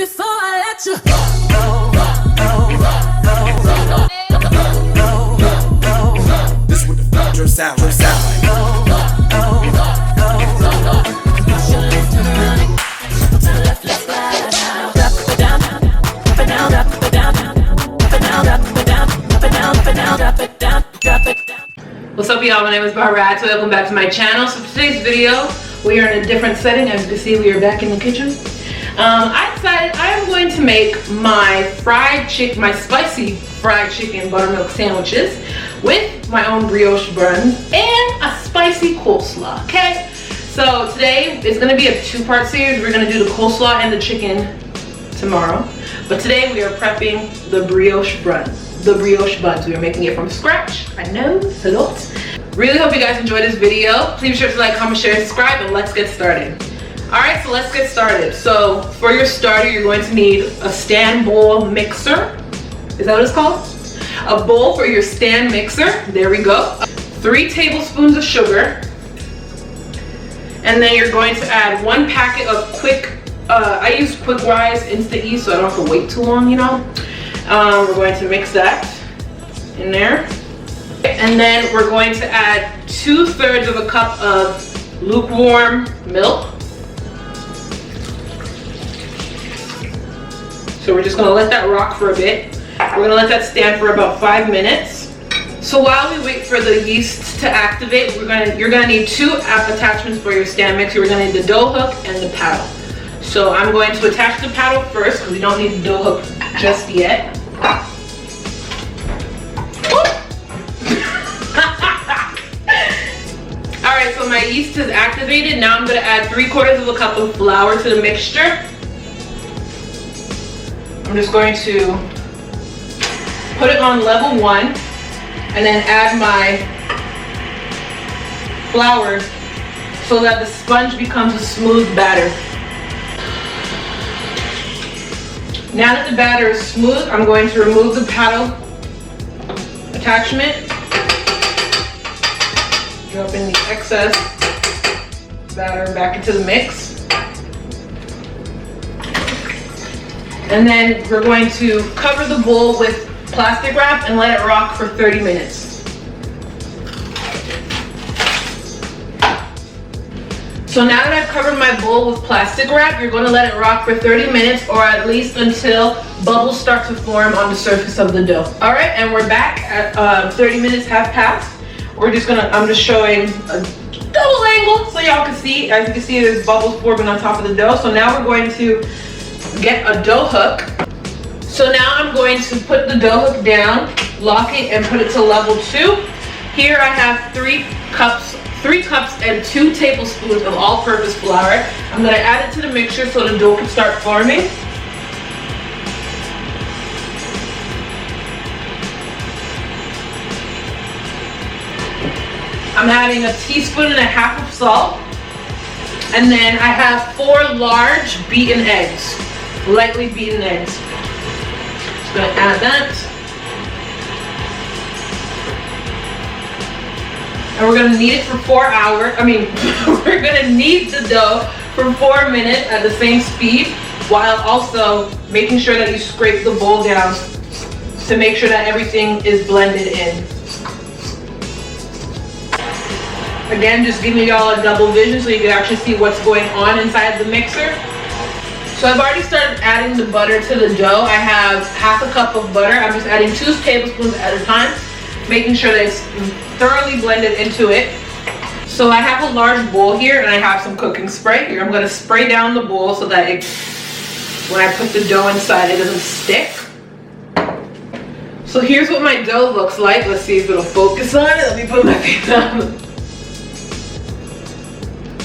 before I let you go. This what the future sound like. What's up, y'all? My name is Barbara Atewe. Welcome back to my channel. So for today's video, we are in a different setting. As you can see, we are back in the kitchen. I decided I am going to make my spicy fried chicken buttermilk sandwiches with my own brioche buns and a spicy coleslaw. Okay, so today is going to be a two-part series. We're going to do the coleslaw and the chicken tomorrow, but today we are prepping the brioche buns. We are making it from scratch. I know, it's a lot. Really hope you guys enjoyed this video. Please be sure to like, comment, share, and subscribe, and let's get started. Alright, so let's get started. So for your starter, you're going to need a stand bowl mixer. Is that what it's called? A bowl for your stand mixer. There we go. 3 tablespoons of sugar. And then you're going to add 1 packet of I use Quick Rise Instant Yeast, so I don't have to wait too long, you know. We're going to mix that in there. And then we're going to add 2/3 of a cup of lukewarm milk. So we're just gonna let that rock for a bit. We're gonna let that stand for about 5 minutes. So while we wait for the yeast to activate, you're gonna need 2 attachments for your stand mixer. We're gonna need the dough hook and the paddle. So I'm going to attach the paddle first because we don't need the dough hook just yet. Alright, so my yeast is activated. Now I'm gonna add 3/4 of a cup of flour to the mixture. I'm just going to put it on level 1 and then add my flour so that the sponge becomes a smooth batter. Now that the batter is smooth, I'm going to remove the paddle attachment, drop in the excess batter back into the mix. And then we're going to cover the bowl with plastic wrap and let it rock for 30 minutes. So now that I've covered my bowl with plastic wrap, you're going to let it rock for 30 minutes or at least until bubbles start to form on the surface of the dough. All right, and we're back at 30 minutes have passed. I'm just showing a double angle so y'all can see. As you can see, there's bubbles forming on top of the dough. So now we're going to get a dough hook. So now I'm going to put the dough hook down, lock it, and put it to level 2. Here I have 3 cups and 2 tablespoons of all-purpose flour. I'm going to add it to the mixture so the dough can start forming. I'm adding 1.5 teaspoons of salt. And then I have 4 large beaten eggs, lightly beaten eggs. Just going to add that. And we're going to knead it for 4 hours. We're going to knead the dough for 4 minutes at the same speed while also making sure that you scrape the bowl down to make sure that everything is blended in. Again, just giving y'all a double vision so you can actually see what's going on inside the mixer. So I've already started adding the butter to the dough. I have 1/2 cup of butter. I'm just adding 2 tablespoons at a time, making sure that it's thoroughly blended into it. So I have a large bowl here and I have some cooking spray here. I'm going to spray down the bowl so that when I put the dough inside, it doesn't stick. So here's what my dough looks like. Let's see if it'll focus on it. Let me put my face down.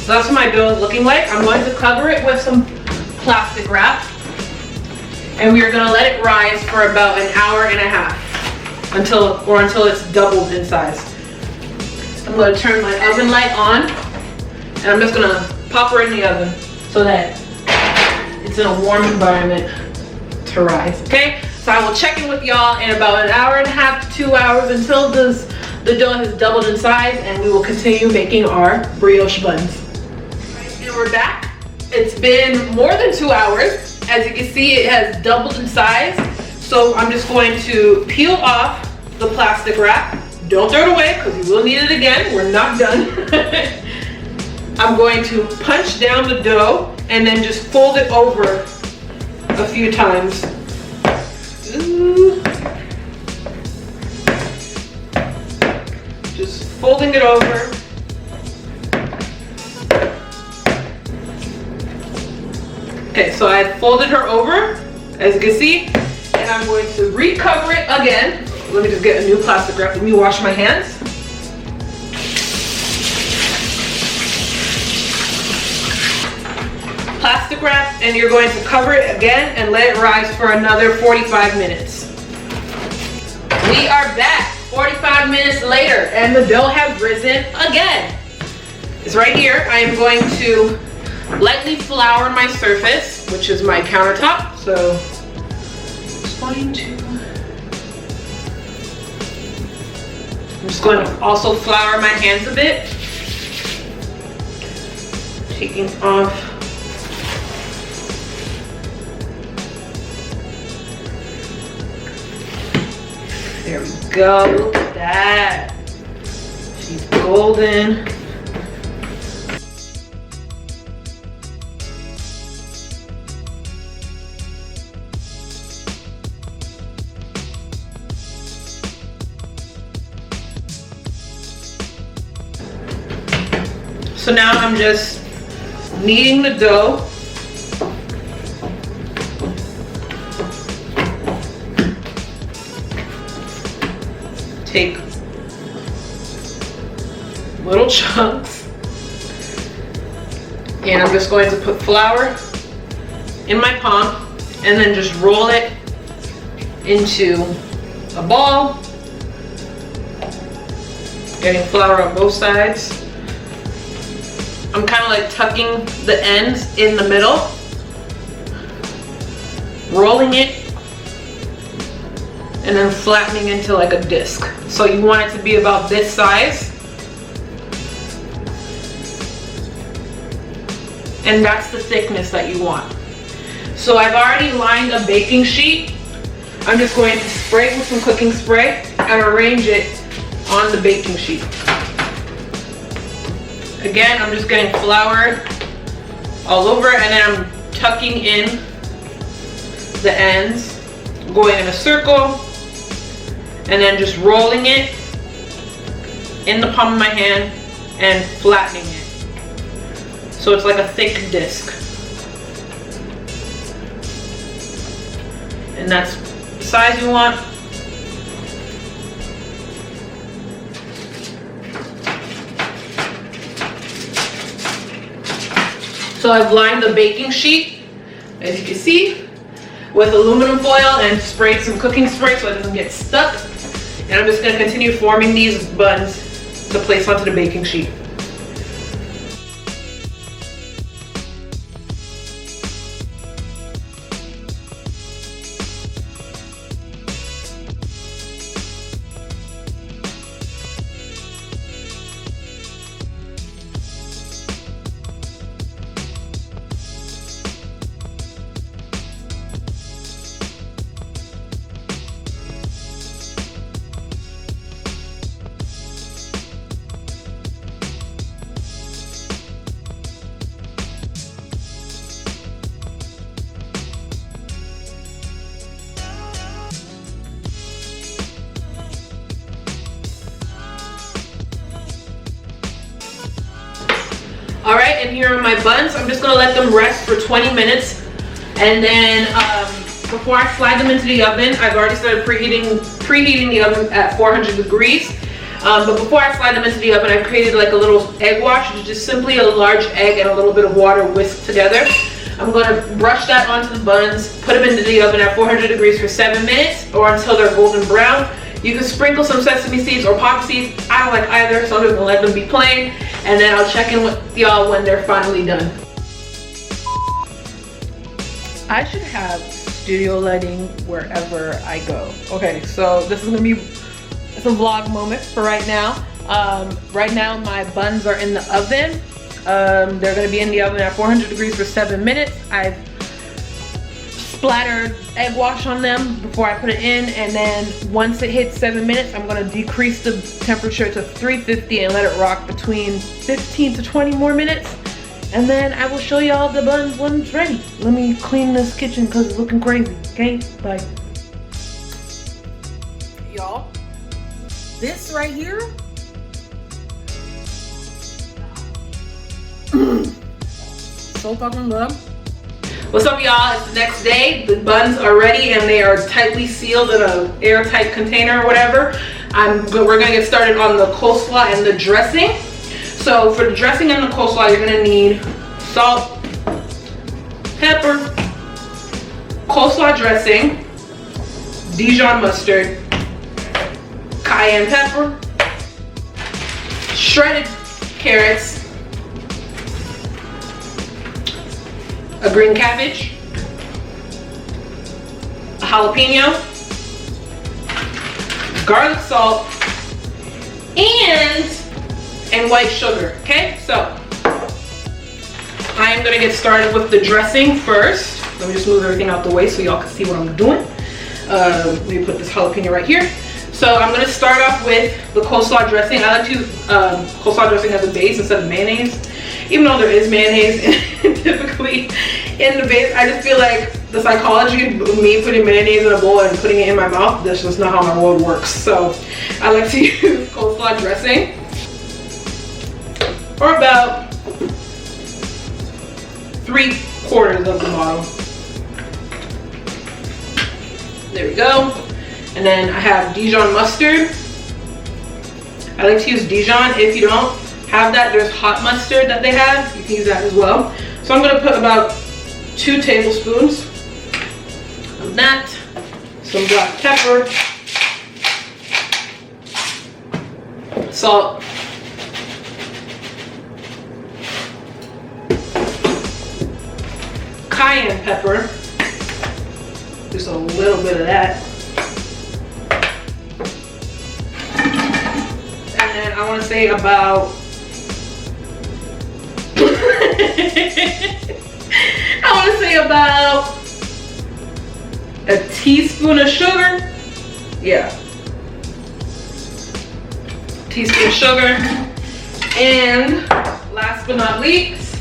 So that's what my dough is looking like. I'm going to cover it with some plastic wrap. And we are going to let it rise for about 1.5 hours until it's doubled in size. I'm going to turn my oven light on and I'm just going to pop her in the oven so that it's in a warm environment to rise. Okay, so I will check in with y'all in about 1.5 hours to 2 hours until the dough has doubled in size, and we will continue making our brioche buns. And we're back. It's been more than 2 hours. As you can see, it has doubled in size. So I'm just going to peel off the plastic wrap. Don't throw it away because you will need it again. We're not done. I'm going to punch down the dough and then just fold it over a few times. Ooh. Just folding it over. Okay, so I folded her over, as you can see, and I'm going to recover it again. Let me just get a new plastic wrap. Let me wash my hands. Plastic wrap, and you're going to cover it again and let it rise for another 45 minutes. We are back 45 minutes later, and the dough has risen again. It's right here. I am going to lightly flour my surface, which is my countertop. So I'm just going to also flour my hands a bit, taking off there we go. Look at that, she's golden. So now I'm just kneading the dough. Take little chunks. And I'm just going to put flour in my palm and then just roll it into a ball. Getting flour on both sides. I'm kind of like tucking the ends in the middle, rolling it, and then flattening into like a disc. So you want it to be about this size. And that's the thickness that you want. So I've already lined a baking sheet. I'm just going to spray it with some cooking spray and arrange it on the baking sheet. Again, I'm just getting flour all over, and then I'm tucking in the ends, going in a circle, and then just rolling it in the palm of my hand and flattening it. So it's like a thick disc. And that's the size you want. So I've lined the baking sheet, as you can see, with aluminum foil and sprayed some cooking spray so it doesn't get stuck. And I'm just going to continue forming these buns to place onto the baking sheet. Alright, and here are my buns. I'm just going to let them rest for 20 minutes. And then before I slide them into the oven, I've already started preheating the oven at 400 degrees. But before I slide them into the oven, I've created like a little egg wash, which is just simply a large egg and a little bit of water whisked together. I'm going to brush that onto the buns, put them into the oven at 400 degrees for 7 minutes or until they're golden brown. You can sprinkle some sesame seeds or poppy seeds. I don't like either, so I'm just gonna let them be plain, and then I'll check in with y'all when they're finally done. I should have studio lighting wherever I go. Okay, so this is gonna be a vlog moment for right now. Right now my buns are in the oven. They're gonna be in the oven at 400 degrees for 7 minutes. I've splatter egg wash on them before I put it in, and then once it hits 7 minutes, I'm gonna decrease the temperature to 350 and let it rock between 15 to 20 more minutes. And then I will show y'all the buns when it's ready. Let me clean this kitchen because it's looking crazy, okay? Bye. Y'all, this right here, so fucking good. What's up, y'all? It's the next day. The buns are ready and they are tightly sealed in an airtight container or whatever. We're gonna get started on the coleslaw and the dressing. So for the dressing and the coleslaw, you're gonna need salt, pepper, coleslaw dressing, Dijon mustard, cayenne pepper, shredded carrots, a green cabbage, a jalapeno, garlic salt, and white sugar. Okay, so I'm gonna get started with the dressing first. Let me just move everything out the way so y'all can see what I'm doing. Let me put this jalapeno right here. So I'm gonna start off with the coleslaw dressing. I like to use coleslaw dressing as a base instead of mayonnaise. Even though there is mayonnaise typically in the base, I just feel like the psychology of me putting mayonnaise in a bowl and putting it in my mouth, that's just not how my world works. So I like to use coleslaw dressing, or about 3/4 of the bottle. There we go. And then I have Dijon mustard. I like to use Dijon. If you don't have that, there's hot mustard that they have. You can use that as well. So I'm gonna put about 2 tablespoons of that. Some black pepper, salt, cayenne pepper, just a little bit of that. And then I want to say about a teaspoon of sugar. Yeah, teaspoon of sugar. And last but not least,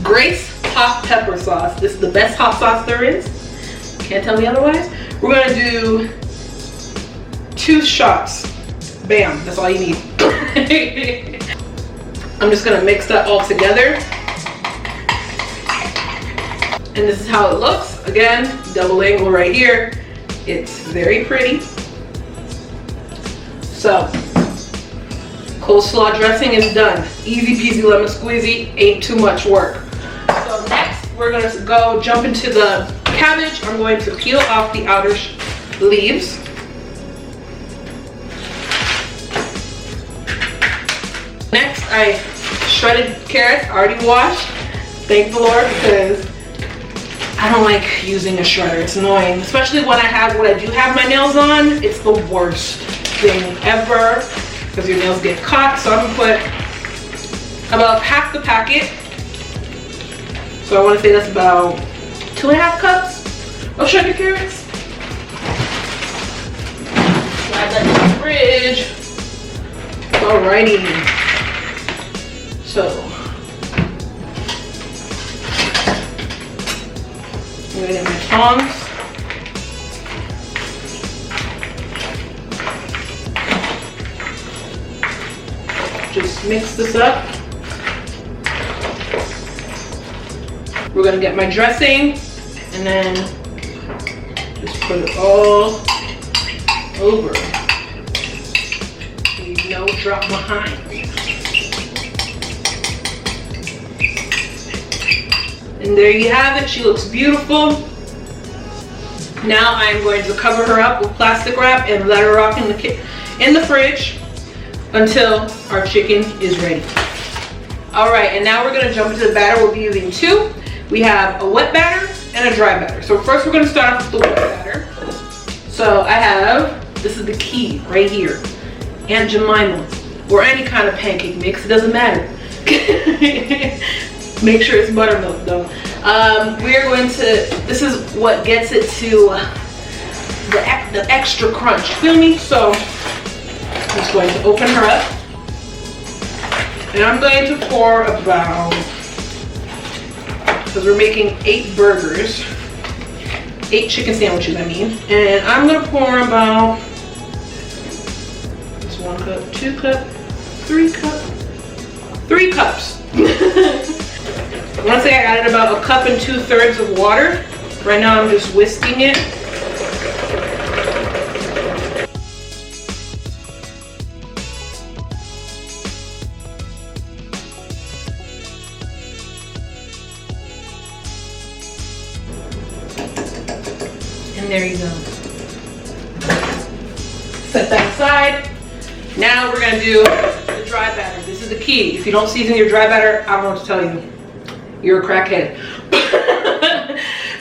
Grace hot pepper sauce. This is the best hot sauce there is. Can't tell me otherwise. We're gonna do 2 shots. Bam, that's all you need. I'm just gonna mix that all together. And this is how it looks. Again, double angle right here. It's very pretty. So, coleslaw dressing is done. Easy peasy lemon squeezy, ain't too much work. So next, we're gonna go jump into the cabbage. I'm going to peel off the outer leaves. Next, I shredded carrots, already washed. Thank the Lord, because I don't like using a shredder. It's annoying, especially when I do have my nails on. It's the worst thing ever because your nails get caught. So I'm gonna put about half the packet. So I want to say that's about 2.5 cups of shredded carrots. Slide that in the fridge. Alrighty. So I'm gonna get my tongs. Just mix this up. We're gonna get my dressing and then just put it all over. Leave no drop behind. And there you have it. She looks beautiful. Now I'm going to cover her up with plastic wrap and let her rock in the fridge until our chicken is ready. All right, and now we're gonna jump into the batter. We'll be using 2. We have a wet batter and a dry batter. So first we're gonna start off with the wet batter. So I have, this is the key right here, Aunt Jemima, or any kind of pancake mix, it doesn't matter. Make sure it's buttermilk though. We are going to, this is what gets it to the extra crunch, feel me? So I'm just going to open her up. And I'm going to pour about, because we're making 8 burgers, 8 chicken sandwiches, I mean. And I'm gonna pour about, it's 1 cup, 2 cup, 3 cups. I want to say I added about 1 cup and 2/3 of water. Right now I'm just whisking it. And there you go. Set that aside. Now we're gonna do the dry batter. This is the key. If you don't season your dry batter, I don't know what to tell you. You're a crackhead.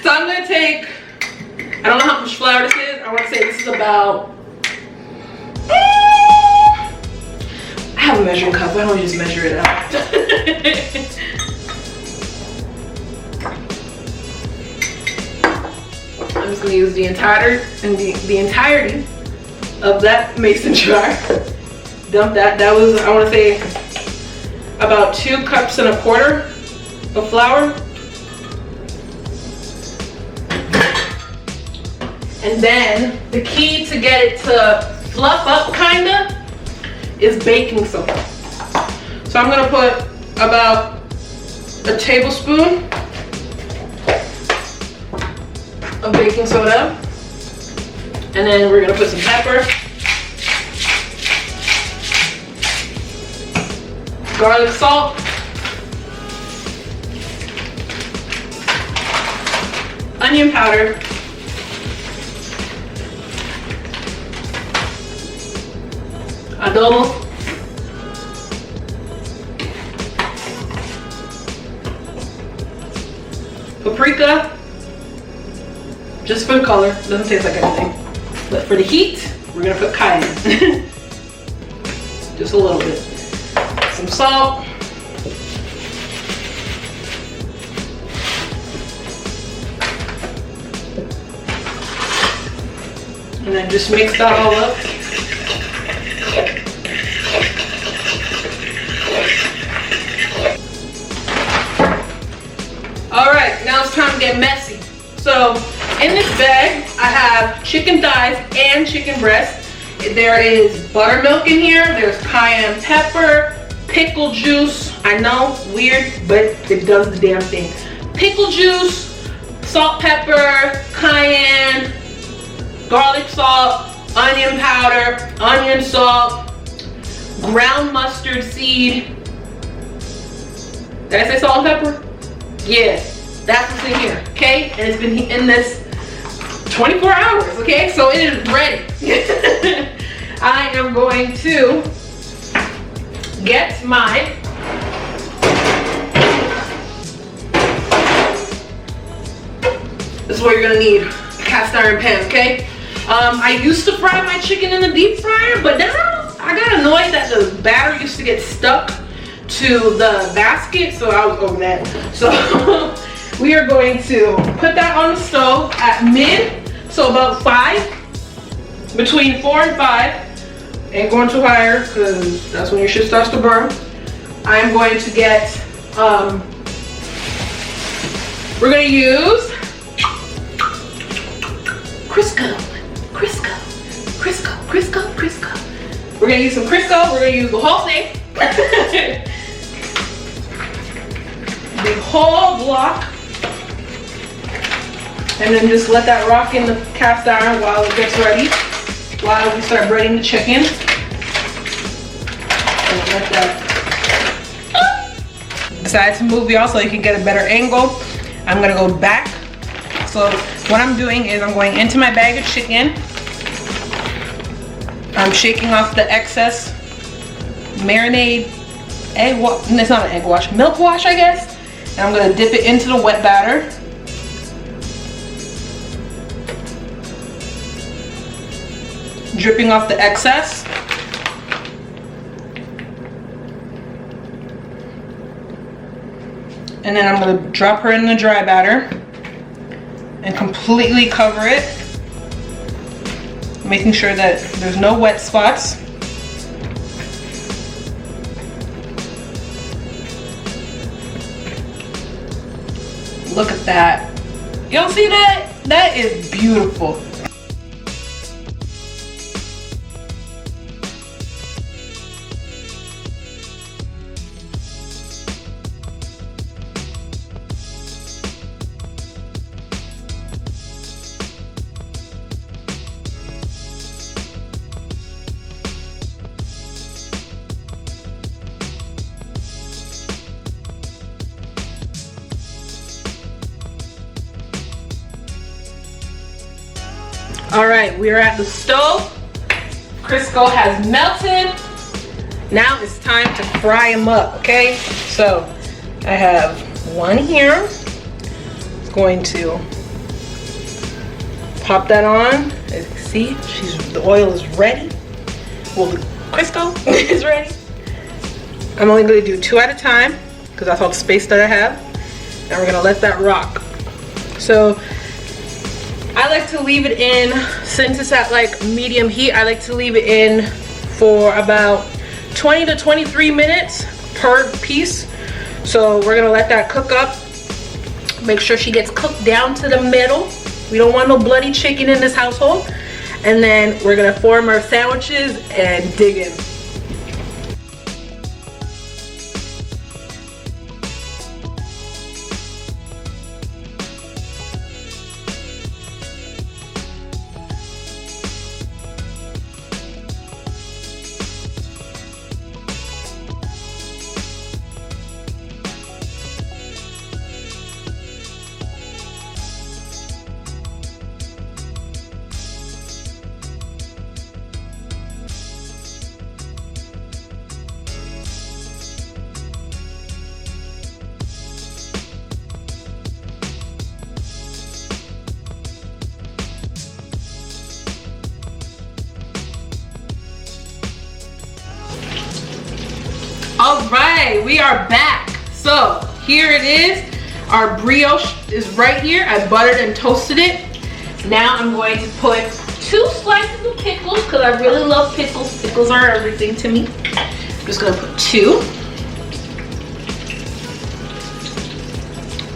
So I'm gonna take, I don't know how much flour this is. I wanna say this is about, I have a measuring cup. Why don't we just measure it out? I'm just gonna use the entirety of that mason jar. Dump that. That was, I want to say, about 2 cups and 1/4 of flour. And then the key to get it to fluff up kinda is baking soda. So I'm gonna put about a tablespoon of baking soda. And then we're gonna put some pepper, garlic salt, onion powder, adobo, paprika, just for the color, doesn't taste like anything. But for the heat, we're gonna put cayenne. Just a little bit. Some salt. And then just mix that all up. All right, now it's time to get messy. So in this bag, I have chicken thighs and chicken breast. There is buttermilk in here. There's cayenne pepper, pickle juice. I know, weird, but it does the damn thing. Pickle juice, salt, pepper, cayenne, garlic salt, onion powder, onion salt, ground mustard seed. Did I say salt and pepper? Yeah, that's what's in here, okay? And it's been in this 24 hours, okay? So it is ready. I am going to get my this is what you're gonna need, a cast iron pan, okay? I used to fry my chicken in the deep fryer, but then I got annoyed that the batter used to get stuck to the basket, so I was over that. So we are going to put that on the stove at mid, so about 5, between 4 and 5. Ain't going too higher because that's when your shit starts to burn. I'm going to get, we're gonna use Crisco. We're gonna use some Crisco. We're gonna use the whole thing. The whole block. And then just let that rock in the cast iron while it gets ready. While we start breading the chicken. And let that. Decided to move y'all so you can get a better angle. I'm gonna go back. So what I'm doing is I'm going into my bag of chicken. I'm shaking off the excess marinade egg wash. It's not an egg wash, milk wash, I guess. And I'm gonna dip it into the wet batter. Dripping off the excess. And then I'm gonna drop her in the dry batter and completely cover it, making sure that there's no wet spots. Look at that. Y'all see that? That is beautiful. All right, we are at the stove. Crisco has melted. Now it's time to fry them up, okay? So I have one here. Going to pop that on. As you can see, the oil is ready. Well, the Crisco is ready. I'm only gonna do 2 at a time because that's all the space that I have. And we're gonna let that rock. So I like to leave it in, since it's at like medium heat, I like to leave it in for about 20 to 23 minutes per piece. So we're gonna let that cook up. Make sure she gets cooked down to the middle. We don't want no bloody chicken in this household. And then we're gonna form our sandwiches and dig in. All right, we are back. So here it is. Our brioche is right here. I buttered and toasted it. Now I'm going to put 2 slices of pickles because I really love pickles. Pickles are everything to me. I'm just gonna put 2.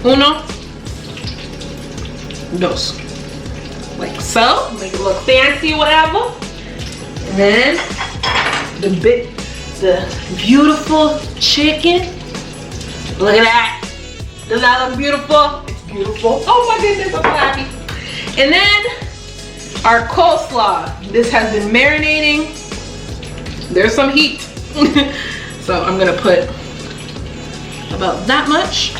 Uno, dos. Like so. Make it look fancy or whatever. And then the beautiful chicken. Look at that. Does that look beautiful? It's beautiful. Oh my goodness, I'm so happy. And then our coleslaw. This has been marinating. There's some heat. So I'm gonna put about that much.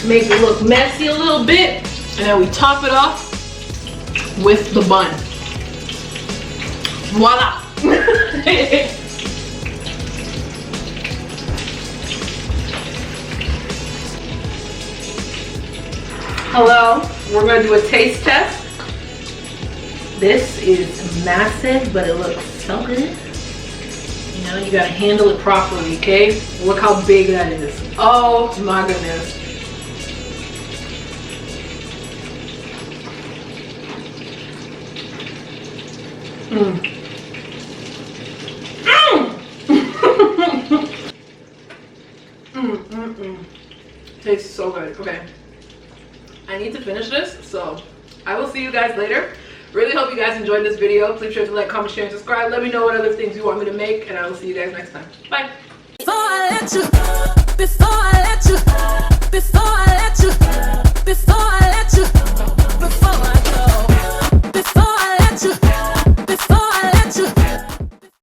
Make it look messy a little bit. And then we top it off with the bun. Voila. Hello, we're gonna do a taste test. This is massive, but it looks so good. You know, you gotta handle it properly, okay? Look how big that is. Oh my goodness. Tastes so good. Okay, I need to finish this, so I will see you guys later. Really hope you guys enjoyed this video. Please sure to like, comment, share, and subscribe. Let me know what other things you want me to make, and I will see you guys next time. Bye. Before I let you